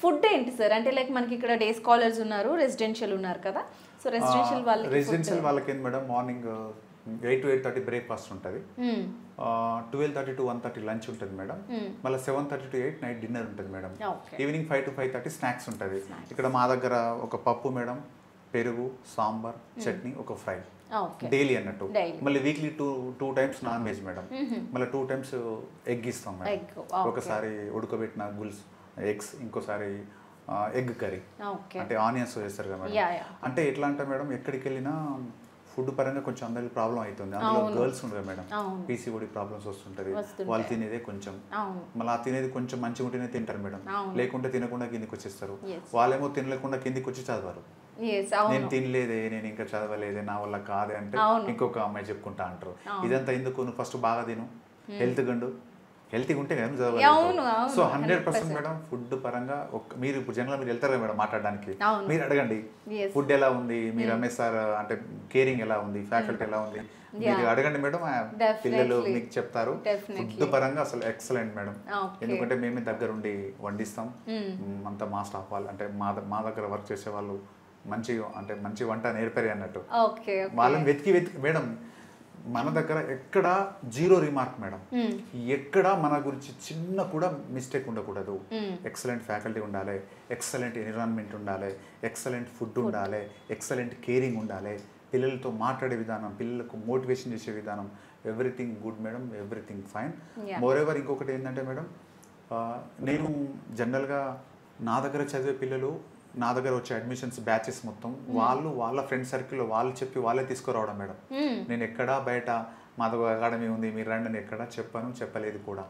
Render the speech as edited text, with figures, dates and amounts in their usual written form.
Food ఏంటి sir? అంటే like మనకి ఇక్కడ డే స్కాలర్స్ ఉన్నారు, రెసిడెన్షియల్ ఉన్నారు కదా. సో రెసిడెన్షియల్ వాళ్ళకి రెసిడెన్షియల్ వాళ్ళకి ఏంటి మేడం, మార్నింగ్ 8 to 8:30 బ్రేక్ఫాస్ట్ ఉంటుంది, 12:30 to 1:30 లంచ్ ఉంటుంది మేడం, మళ్ళీ 7:30 to 8 నైట్ డిన్నర్ ఉంటుంది మేడం. ఈవినింగ్ 5 to 5:30 స్నాక్స్ ఉంటుంది. ఇక్కడ మా దగ్గర ఒక పప్పు మేడం, పెరుగు, సాంబార్, చట్నీ, ఒక ఫ్రై డైలీ అన్నట్టు. మళ్ళీ weekly two times non veg madam, మళ్ళీ 2 times ఎగ్ ఇస్తాం మేడం. ఒకసారి ఉడకబెట్టిన గుల్స్ ఎగ్స్, ఇంకోసారి ఎగ్ కర్రీ, అంటే ఆనియన్స్ వేస్తారు కదా మేడం. అంటే ఎట్లా అంటే మేడం, ఎక్కడికి వెళ్ళినా ఫుడ్ పరంగా కొంచెం అందరికి ప్రాబ్లం అవుతుంది. అందులో గర్ల్స్ ఉండదు మేడం, పీసీఓడి ప్రాబ్లమ్స్ వస్తుంటుంది. వాళ్ళు తినేదే కొంచెం, మళ్ళీ ఆ తినేది కొంచెం మంచిగా ఉంటేనే తింటారు మేడం, లేకుంటే తినకుండా కిందికి వచ్చేస్తారు. వాళ్ళేమో తినలేకుండా కిందికి వచ్చి చదవరు. నేను తినలేదే, నేను ఇంకా చదవలేదే, నా వల్ల కాదే అంటే ఇంకొక అమ్మాయి చెప్పుకుంటా అంటారు. ఇదంతా ఎందుకు, నువ్వు ఫస్ట్ బాగా తిను, హెల్తీగా ఉంటే కదా చదవాలి. సో 100% మేడం ఫుడ్ పరంగా మీరు ఇప్పుడు జనరల్ మీరు వెళ్తారు కదా మేడం మాట్లాడడానికి, మీరు అడగండి ఫుడ్ ఎలా ఉంది, మీరు ఎంఎస్ఆర్ అంటే కేరింగ్ ఎలా ఉంది, ఫ్యాకల్టీ ఎలా ఉంది, మీరు అడగండి మేడం, పిల్లలు మీకు చెప్తారు. ఫుడ్ పరంగా అసలు ఎక్సలెంట్ మేడం, ఎందుకంటే మేమే దగ్గరుండి వండిస్తాం. అంతా మా స్టాఫ్ వాళ్ళు, అంటే మా దగ్గర వర్క్ చేసే వాళ్ళు మంచి వంట నేర్పరి అన్నట్టు. వాళ్ళని వెతికి మేడం, మన దగ్గర ఎక్కడ జీరో రిమార్క్ మేడం, ఎక్కడ మన గురించి చిన్న కూడా మిస్టేక్ ఉండకూడదు. ఎక్సలెంట్ ఫ్యాకల్టీ ఉండాలి, ఎక్సలెంట్ ఎన్విరాన్మెంట్ ఉండాలి, ఎక్సలెంట్ ఫుడ్ ఉండాలి, ఎక్సలెంట్ కేరింగ్ ఉండాలి, పిల్లలతో మాట్లాడే విధానం, పిల్లలకు మోటివేషన్ చేసే విధానం, everything good madam, everything fine. More ever ఇంకొకటి ఏంటంటే మేడం, నేను జనరల్గా నా దగ్గర చదివే పిల్లలు, నా దగ్గర వచ్చే అడ్మిషన్స్ బ్యాచెస్ మొత్తం వాళ్ళ ఫ్రెండ్ సర్కిల్లో వాళ్ళు చెప్పి వాళ్ళే తీసుకురావడం మేడం. నేను ఎక్కడా బయట మాధవ అకాడమీ ఉంది మీరు రండి అని ఎక్కడా చెప్పలేదు కూడా.